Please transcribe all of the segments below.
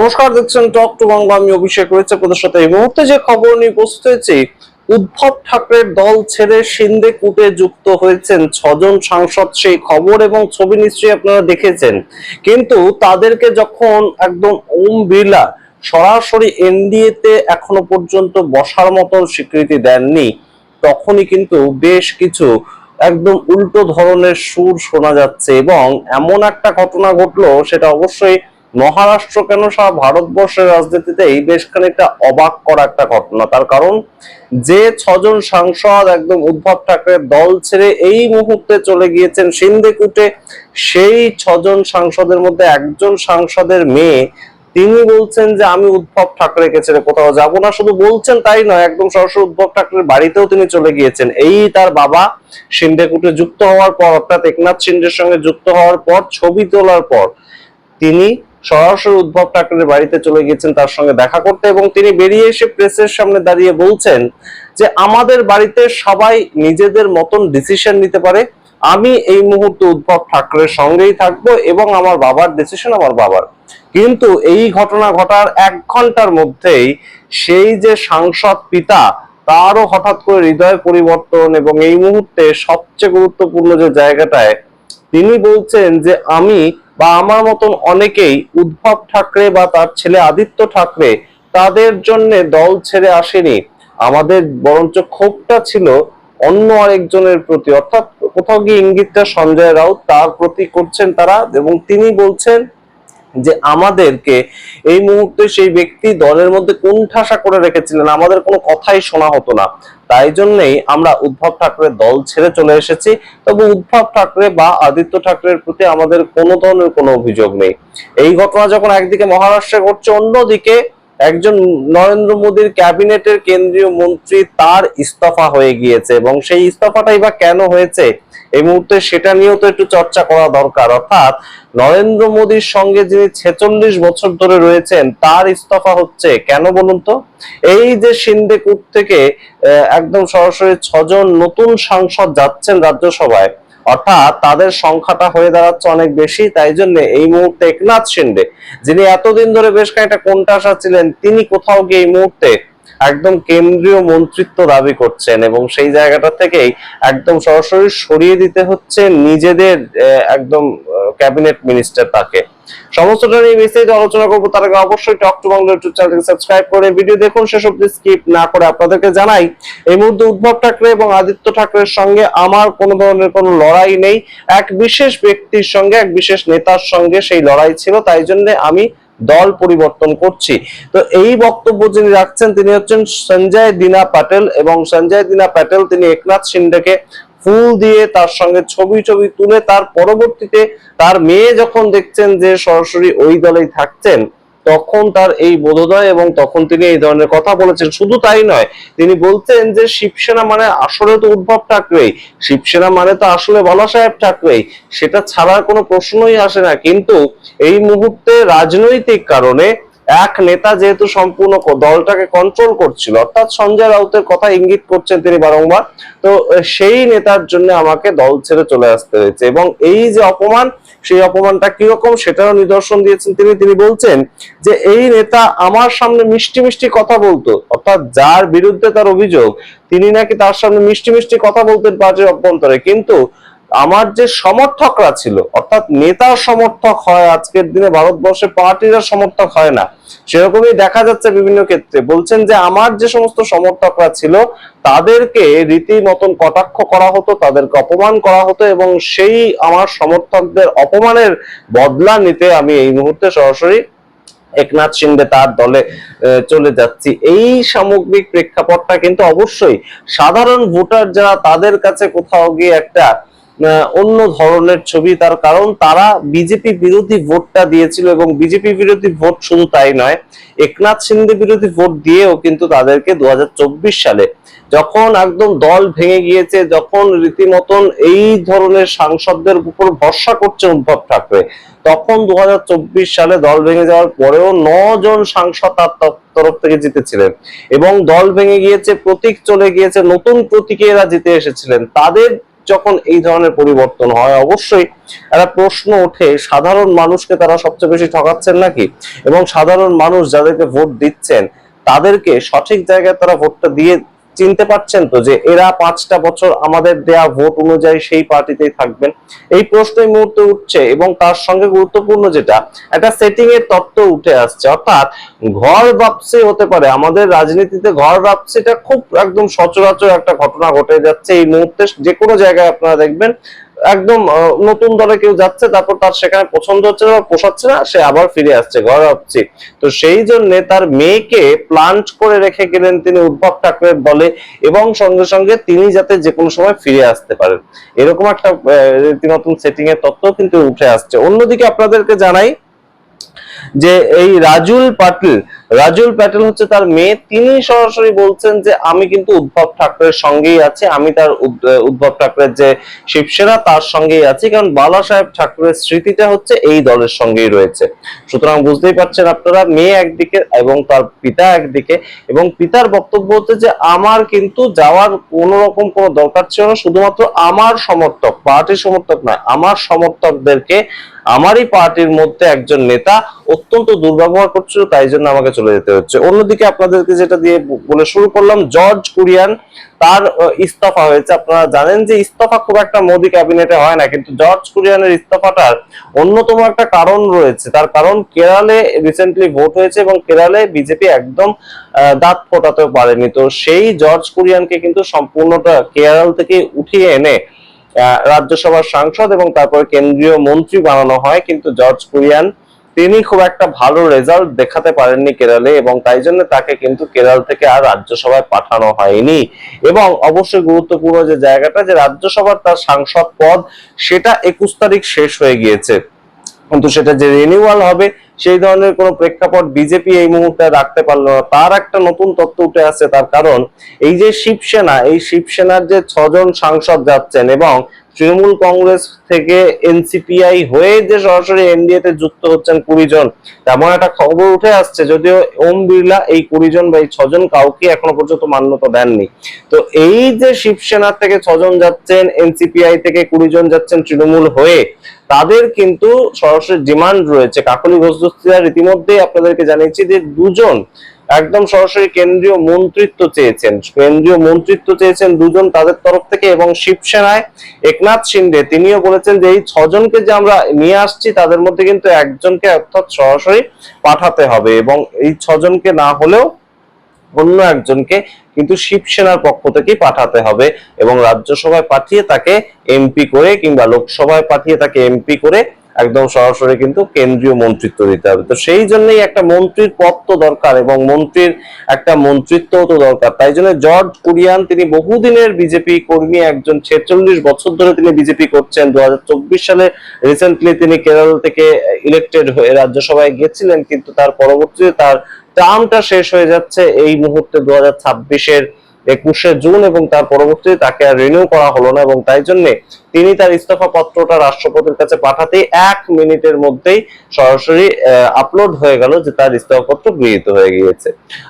নমস্কার, দেখছেন talk to Bangla. আমি অভিষেক রয়েছে আপনাদের সাথে। এই মুহূর্তে যে খবর নিয়ে উপস্থিত হয়েছি, উদ্ধব ঠাকরের দল ছেড়ে সিন্ধে কূটে যুক্ত হয়েছেন 6 জন সাংসদ। সেই খবর এবং ছবি নিশ্চয়ই আপনারা দেখেছেন। কিন্তু তাদেরকে যখন একদম ওম বিড়লা সরাসরি এনডিএ তে এখনো পর্যন্ত বসার মতো স্বীকৃতি দেননি, তখনই কিন্তু বেশ কিছু একদম উল্টো ধরনের সুর শোনা যাচ্ছে। এবং এমন একটা ঘটনা ঘটলো, সেটা অবশ্যই মহারাষ্ট্র কেন সারা ভারতবর্ষের রাজনীতিতেই বেশ খানিকটা অবাক করা একটা ঘটনা। তার কারণ, যে 6 জন সাংসদ একদম উদ্ধব ঠাকরের দল ছেড়ে এই মুহূর্তে চলে গিয়েছেন সিন্ধে কূটে, সেই 6 জন সাংসদের মধ্যে একজন সাংসদের মেয়ে, তিনি বলছেন যে আমি উদ্ধব ঠাকরেকে ছেড়ে কোথাও যাব না। শুধু বলছেন তাই নয়, একদম সরাসরি উদ্ধব ঠাকরের বাড়িতেও তিনি চলে গিয়েছেন। এই তার বাবা সিন্ধে কূটে যুক্ত হওয়ার পর, অর্থাৎ একনাথ শিন্ডের সঙ্গে যুক্ত হওয়ার পর, ছবি তোলার পর তিনি সরাসরি উদ্ধব ঠাকরের বাড়িতে চলে গিয়েছেন তার সঙ্গে দেখা করতে। এবং তিনি বেরিয়ে এসে প্রেসের সামনে দাঁড়িয়ে বলছেন যে আমাদের বাড়িতে সবাই নিজেদের মতন ডিসিশন নিতে পারে, আমি এই মুহূর্তে উদ্ধব ঠাকরের সঙ্গেই থাকবো এবং আমার বাবার ডিসিশন আমার বাবার। কিন্তু এই ঘটনা ঘটার 1 ঘন্টার মধ্যেই সেই যে সাংসদ পিতা, তারও হঠাৎ করে হৃদয় পরিবর্তন। এবং এই মুহূর্তে সবচেয়ে গুরুত্বপূর্ণ যে জায়গাটায় তিনি বলছেন যে আমি বা আমার মতন অনেকেই উদ্ধব ঠাকরে বা তার ছেলে আদিত্য ঠাকরে তাদের জন্য দল ছেড়ে আসেনি, আমাদের বরঞ্চ ক্ষোভটা ছিল অন্য আরেকজনের প্রতি। অর্থাৎ কোথাও গিয়ে ইঙ্গিতটা সঞ্জয় রাউত তার প্রতি করছেন তারা। এবং তিনি বলছেন যে আমাদেরকে এই মুহূর্তে সেই ব্যক্তি দলের মধ্যে কোণঠাসা করে রেখেছিলেন, আমাদের কোনো কথাই শোনা হতো না। তাই জন্যই আমরা উদ্ধব ঠাকরের দল ছেড়ে চলে এসেছি। তবে উদ্ধব ঠাকরে বা আদিত্য ঠাকরের প্রতি আমাদের কোনো ধরনের কোনো অভিযোগ নেই। এই ঘটনা যখন একদিকে মহারাষ্ট্রে ঘটছে, অন্যদিকে একজন নরেন্দ্র মোদীর ক্যাবিনেটের কেন্দ্রীয় মন্ত্রী, তার ইস্তফা হয়ে গিয়েছে। এবং সেই ইস্তফাটাই বা কেন হয়েছে এই মুহূর্তে, সেটা নিয়েও তো একটু চর্চা করা দরকার। অর্থাৎ নরেন্দ্র মোদীর সঙ্গে যিনি 46 বছর ধরে রয়েছেন, তার ইস্তফা হচ্ছে কেন বলুন তো? এই যে সিন্ধে কূট থেকে একদম সরাসরি 6 জন নতুন সাংসদ যাচ্ছেন রাজ্যসভায়, অর্থাৎ তাদের সংখ্যাটা হয়ে দাঁড়াচ্ছে অনেক বেশি। তাই জন্য এই মুহূর্তে একনাথ শিন্ডে, যিনি এতদিন ধরে বেশ খানিকটা কোণঠাসা ছিলেন, তিনি কোথাও গিয়ে এই মুহূর্তে একদম কেন্দ্রীয় মন্ত্রিত্ব দাবি করছেন। এবং সেই জায়গাটা থেকেই একদম সরাসরি সরিয়ে দিতে হচ্ছে নিজেদের একদম ক্যাবিনেট মিনিস্টার তাকে। সমস্তটা নিয়ে বিস্তারিত আলোচনা করবো। তার আগে অবশ্যই টক টু বাংলা ইউটিউব চ্যানেলকে সাবস্ক্রাইব করে ভিডিও দেখুন শেষ অবধি স্কিপ না করে। আপনাদেরকে জানাই, এই মুহূর্তে উদ্ধব ঠাকরে এবং আদিত্য ঠাকরের সঙ্গে আমার কোনো ধরনের কোনো লড়াই নেই। এক বিশেষ ব্যক্তির সঙ্গে, এক বিশেষ নেতার সঙ্গে সেই লড়াই ছিল, তাই জন্য আমি দল পরিবর্তন করছি। তো এই বক্তব্য যিনি রাখছেন, তিনি হচ্ছেন সঞ্জয় দিনা পাটেল। এবং সঞ্জয় দিনা পাটেল তিনি একনাথ শিন্ডেকে ফুল দিয়ে তার সঙ্গে ছবি তুলে, তার পরবর্তীতে তার মেয়ে যখন দেখছেন যে সরাসরি ওই দলেই থাকছেন, তখন তার এই বোধোদয় এবং তখন তিনি এই ধরনের কথা বলেছেন। শুধু তাই নয়, তিনি বলছেন যে শিবসেনা মানে আসলে তো উদ্ধব ঠাকরেই, শিবসেনা মানে তো আসলে বালা সাহেব ঠাকরেই, সেটা ছাড়ার কোনো প্রশ্নই আসে না। কিন্তু এই মুহূর্তে রাজনৈতিক কারণে এক নেতা যেহেতু সম্পূর্ণ দলটাকে কন্ট্রোল করছিল, অর্থাৎ সঞ্জয় রাউতের কথা ইঙ্গিত করছেন তিনি বারংবার, তো সেই নেতার জন্য আমাকে দল ছেড়ে চলে আসতে হয়েছে। এবং এই যে অপমান, সেই অপমানটা কিরকম সেটারও নিদর্শন দিয়েছেন তিনি। তিনি বলছেন যে এই নেতা আমার সামনে মিষ্টি মিষ্টি কথা বলতো, অর্থাৎ যার বিরুদ্ধে তার অভিযোগ, তিনি নাকি তার সামনে মিষ্টি মিষ্টি কথা বলতেন পার্টির অভ্যন্তরে, কিন্তু আমার যে সমর্থকরা ছিল, অর্থাৎ নেতার সমর্থক হয় আজকের দিনে ভারতবর্ষে, পার্টির সমর্থক হয় না। সেরকমই দেখা যাচ্ছে বিভিন্ন ক্ষেত্রে। বলছেন যে আমার যে সমস্ত সমর্থকরা ছিল, তাদেরকে রীতিমতন কটাক্ষ করা হতো, তাদেরকে অপমান করা হতো। এবং সেই আমার সমর্থকদের অপমানের বদলা নিতে আমি এই মুহূর্তে সরাসরি একনাথ শিন্ডে তার দলে চলে যাচ্ছি। এই সামগ্রিক প্রেক্ষাপটটা কিন্তু অবশ্যই সাধারণ ভোটার যারা, তাদের কাছে কোথাও গিয়ে একটা অন্য ধরনের ছবি। তার কারণ তারা বিজেপি বিরোধী ভোটটা দিয়েছিল। এবং বিজেপি বিরোধী ভোট শুধু তাই নয়, একনাথ শিন্ডে বিরোধী ভোট দিয়েও কিন্তু তাদেরকে 2024 সালে যখন একদম দল ভেঙে গিয়েছে, যখন রীতিমতন এই ধরনের সাংসদদের উপর ভরসা করছে উদ্ধব ঠাকরে, তখন 2024 সালে দল ভেঙে যাওয়ার পরেও 9 জন সাংসদ তার তরফ থেকে জিতেছিলেন। এবং দল ভেঙে গিয়েছে, প্রতীক চলে গিয়েছে, নতুন প্রতীকে এরা জিতে এসেছিলেন। তাদের যখন এই ধরনের পরিবর্তন হয়, অবশ্যই একটা প্রশ্ন ওঠে, সাধারণ মানুষকে তারা সবচেয়ে বেশি ঠকাচ্ছেন নাকি? এবং সাধারণ মানুষ যাদেরকে ভোট দিচ্ছেন তাদেরকে সঠিক জায়গায় তারা ভোটটা দিয়ে চিনতে পারছেন তো, যে এরা 5টা বছর আমাদের দেয়া ভোট অনুযায়ী সেই পার্টিতেই থাকবেন? এই প্রশ্ন এই মুহূর্তে উঠছে। এবং তার সঙ্গে গুরুত্বপূর্ণ যেটা, একটা সেটিং এর তত্ত্ব উঠে আসছে, অর্থাৎ ঘর বাপসি হতে পারে। আমাদের রাজনীতিতে ঘর বাপসিটা খুব একদম সচরাচর একটা ঘটনা ঘটে যাচ্ছে এই মুহূর্তে। যে কোনো জায়গায় আপনারা দেখবেন একদম নতুন দলে কেউ যাচ্ছে, তারপর তার সেখানে পছন্দ হচ্ছে না, পোষাচ্ছে না, সে আবার ফিরে আসছে, ঘর ভাবছি। তো সেই জন্য তার মেয়েকে প্লান্ট করে রেখে গেলেন তিনি উদ্ধব ঠাকরের দলে, এবং সঙ্গে সঙ্গে তিনি যাতে যে কোনো সময় ফিরে আসতে পারেন, এরকম একটা রীতিমতন সেটিং এর তত্ত্ব কিন্তু উঠে আসছে। অন্যদিকে আপনাদেরকে জানাই যে এই রাজুল প্যাটেল হচ্ছে তার মেয়ে, তিনি সরাসরি বলছেন যে আমি কিন্তু উদ্ধব ঠাকরের সঙ্গেই আছি, আমি তার উদ্ধব ঠাকরের যে শিবসেনা তার সঙ্গেই আছি, কারণ বালা সাহেব ঠাকুরের স্মৃতিটা হচ্ছে এই দলের সঙ্গেই রয়েছে। সুতরাং বুঝতেই পারছেন আপনারা, মেয়ে একদিকে এবং তার পিতা একদিকে, এবং পিতার বক্তব্য হচ্ছে যে আমার কিন্তু যাওয়ার কোন রকম কোনো দরকার ছিল না, শুধুমাত্র আমার সমর্থক, পার্টির সমর্থক নয়, আমার সমর্থকদেরকে আমারই পার্টির মধ্যে একজন নেতা অত্যন্ত দুর্ব্যবহার করছিল, তাই জন্য আমাকে চলে যেতে হচ্ছে। অন্যদিকে আপনাদেরকে যেটা দিয়ে বলে শুরু করলাম, জর্জ কুরিয়ান তার ইস্তফা হয়েছে। আপনারা জানেন যে ইস্তফা খুব একটা মোদি ক্যাবিনেটে হয় না, কিন্তু জর্জ কুরিয়ানের ইস্তফাটার অন্যতম একটা কারণ রয়েছে। তার কারণ কেরালে রিসেন্টলি ভোট হয়েছে এবং কেরালে বিজেপি একদম দাঁত ফোটাতেও পারেনি। তো সেই জর্জ কুরিয়ানকে কিন্তু সম্পূর্ণটা কেরল থেকে উঠিয়ে এনে রাজ্যসভার সাংসদ এবং তারপরে কেন্দ্রীয় মন্ত্রী বানানো হয়। কিন্তু জর্জ কুরিয়ান তিনি খুব একটা ভালো রেজাল্ট দেখাতে পারেননি কেরলে, এবং তাই জন্য তাকে কিন্তু কেরল থেকে আর রাজ্যসভায় পাঠানো হয়নি। এবং অবশ্যই গুরুত্বপূর্ণ যে জায়গাটা, যে রাজ্যসভার তার সাংসদ পদ সেটা 21 তারিখ শেষ হয়ে গিয়েছে, কিন্তু সেটা যে রিনিউয়াল হবে সেই ধরনের কোন প্রেক্ষাপট বিজেপি এই মুহূর্তে রাখতে পারলো না। তার একটা নতুন তথ্য উঠে আসছে, তার কারণ এই যে শিবসেনা, এই শিবসেনার যে 6জন সাংসদ যাচ্ছেন এবং তৃণমূল কংগ্রেস থেকে এনসিপিআই হয়ে যে সরাসরি এনডিএ তে যুক্ত হচ্ছেন 20 জন, তেমন একটা খবর উঠে আসছে। যদিও ওম বিড়লা এই 20 জন বা এই 6জন কাউকে এখনো পর্যন্ত মান্যতা দেননি। তো এই যে শিবসেনা থেকে 6জন যাচ্ছেন, এনসিপিআই থেকে 20 জন যাচ্ছেন তৃণমূল হয়ে, তাদের কিন্তু সরাসরি ডিমান্ড রয়েছে। কাকলি ঘোষ দস্তিদার ইতিমধ্যেই আপনাদেরকে জানিয়েছি যে 2জন একদম সরাসরি কেন্দ্রীয় মন্ত্রিত্ব চেয়েছেন 2জন তাদের তরফ থেকে। এবং শিবসেনায় একনাথ শিন্ডে তিনিও বলেছেন যে এই 6জনকে যে আমরা নিয়ে আসছি তাদের মধ্যে কিন্তু একজনকে অর্থাৎ সরাসরি পাঠাতে হবে, এবং এই 6জনকে না হলেও অন্য একজনকে কিন্তু শিবসেনার পক্ষ থেকে পাঠাতে হবে, এবং রাজ্যসভায় পাঠিয়ে তাকে এমপি করে কিংবা লোকসভায় পাঠিয়ে তাকে এমপি করে একদম সরাসরি কিন্তু কেন্দ্রীয় মন্ত্রিত্ব দিতে হবে। তো সেই জন্যই একটা মন্ত্রীর পদ তো দরকার এবং মন্ত্রীর একটা মন্ত্রিত্ব তো দরকার। তাই জন্য জর্জ কুরিয়ান তিনি বহুদিনের বিজেপি কর্মী, একজন 46 বছর ধরে তিনি বিজেপি করছেন। 2024 সালে রিসেন্টলি তিনি কেরল থেকে ইলেক্টেড হয়ে রাজ্যসভায় গেছিলেন, কিন্তু তার পরবর্তীতে তার টার্মটা শেষ হয়ে যাচ্ছে এই মুহূর্তে 2026-এর 21শে জুন, এবং তার পরবর্তীতে তাকে আর রিনিউ করা হলো না, এবং তাই জন্য তিনি তার ইস্তফা পত্রটা রাষ্ট্রপতির কাছে পাঠাতেই 1 মিনিটের মধ্যেই সরাসরি আপলোড হয়ে গেল যে তার ইস্তফা পত্র গৃহীত হয়ে গিয়েছে।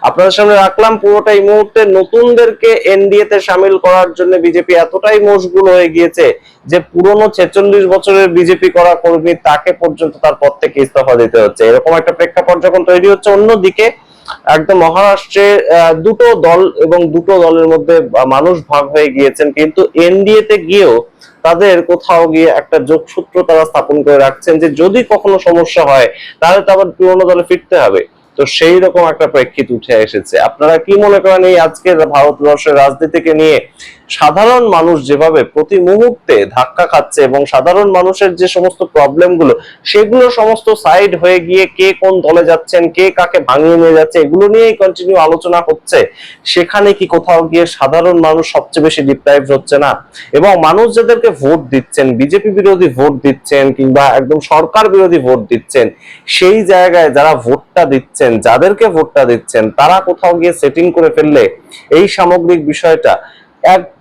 আপনাদের সামনে রাখলাম পুরোটা। এই মুহূর্তে নতুনদেরকে এনডিএ তে শামিল করার জন্য বিজেপি এতটাই মশগুল হয়ে গিয়েছে যে পুরনো 46 বছরের বিজেপি করা কর্মী তাকে পর্যন্ত তার পদ থেকে ইস্তফা দিতে হচ্ছে। এরকম একটা প্রেক্ষাপট যখন তৈরি হচ্ছে, অন্যদিকে একদম মহারাষ্ট্রে দুটো দল এবং দুটো দলের মধ্যে মানুষ ভাগ হয়ে গিয়েছেন, কিন্তু এনডিএ তে গিয়েও তাদের কোথাও গিয়ে একটা যোগসূত্র তারা স্থাপন করে রাখছেন যে যদি কখনো সমস্যা হয় তাহলে তো আবার পুরোনো দলে ফিরতে হবে। তো সেই রকম একটা প্রেক্ষিত উঠে এসেছে। আপনারা কি মনে করেন এই আজকের ভারতবর্ষের রাজনীতিকে নিয়ে? সাধারণ মানুষ যেভাবে প্রতি মুহূর্তে ধাক্কা খাচ্ছে এবং সাধারণ মানুষের যে সমস্ত প্রবলেম গুলো সেগুলো সমস্ত সাইড হয়ে গিয়ে কে কোন দলে যাচ্ছেন, কে কাকে ভাঙিয়ে নিয়ে যাচ্ছে, এগুলো নিয়েই কন্টিনিউ আলোচনা হচ্ছে। সেখানে কি কোথাও গিয়ে সাধারণ মানুষ সবচেয়ে বেশি ডিপ্রাইভ হচ্ছে না? এবং মানুষ যাদেরকে ভোট দিচ্ছেন, বিজেপি বিরোধী ভোট দিচ্ছেন কিংবা একদম সরকার বিরোধী ভোট দিচ্ছেন, সেই জায়গায় যারা ভোটটা দিচ্ছেন, যাদেরকে ভোটটা দিচ্ছেন, তারা কোথাও গিয়ে সেটিং করে ফেললে এই সামগ্রিক বিষয়টা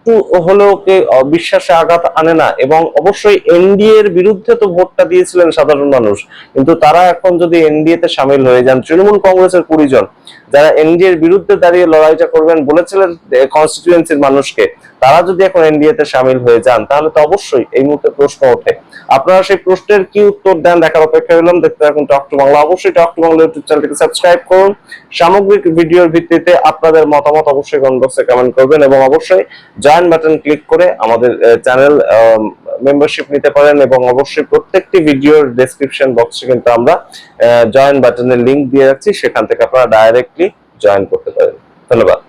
একটু হলেও কে বিশ্বাসে আঘাত আনে না? এবং অবশ্যই এনডিএ এর বিরুদ্ধে তো ভোটটা দিয়েছিলেন সাধারণ মানুষ, কিন্তু তারা এখন যদি এনডিএ তে সামিল হয়ে যান, তৃণমূল কংগ্রেসের 20 জন যারা এনডিএ এর বিরুদ্ধে দাঁড়িয়ে লড়াইটা করবেন বলেছিলেন কনস্টিটিউয়েন্সির মানুষকে, তারা যদি এখন এনডিএ তে সামিল হয়ে যান, তাহলে তো অবশ্যই এই মুহূর্তে প্রশ্ন ওঠে। আপনারা সেই প্রশ্নের কি উত্তর দেন দেখার অপেক্ষা রইলাম। দেখতে থাকুন টক টু বাংলা। অবশ্যই টক টু বাংলা ইউটিউব চ্যানেলটিকে সাবস্ক্রাইব করুন। সামগ্রিক ভিডিওর ভিত্তিতে আপনাদের মতামত অবশ্যই কমেন্ট বক্সে কমেন্ট করবেন, এবং অবশ্যই জয়েন বাটন ক্লিক করে আমাদের চ্যানেল মেম্বারশিপ নিতে পারেন। এবং অবশ্যই প্রত্যেকটি ভিডিওর ডেসক্রিপশন বক্সে কিন্তু আমরা জয়েন বাটনের লিংক দিয়ে রাখছি, সেখান থেকে আপনারা ডাইরেক্টলি জয়েন করতে পারেন। ধন্যবাদ।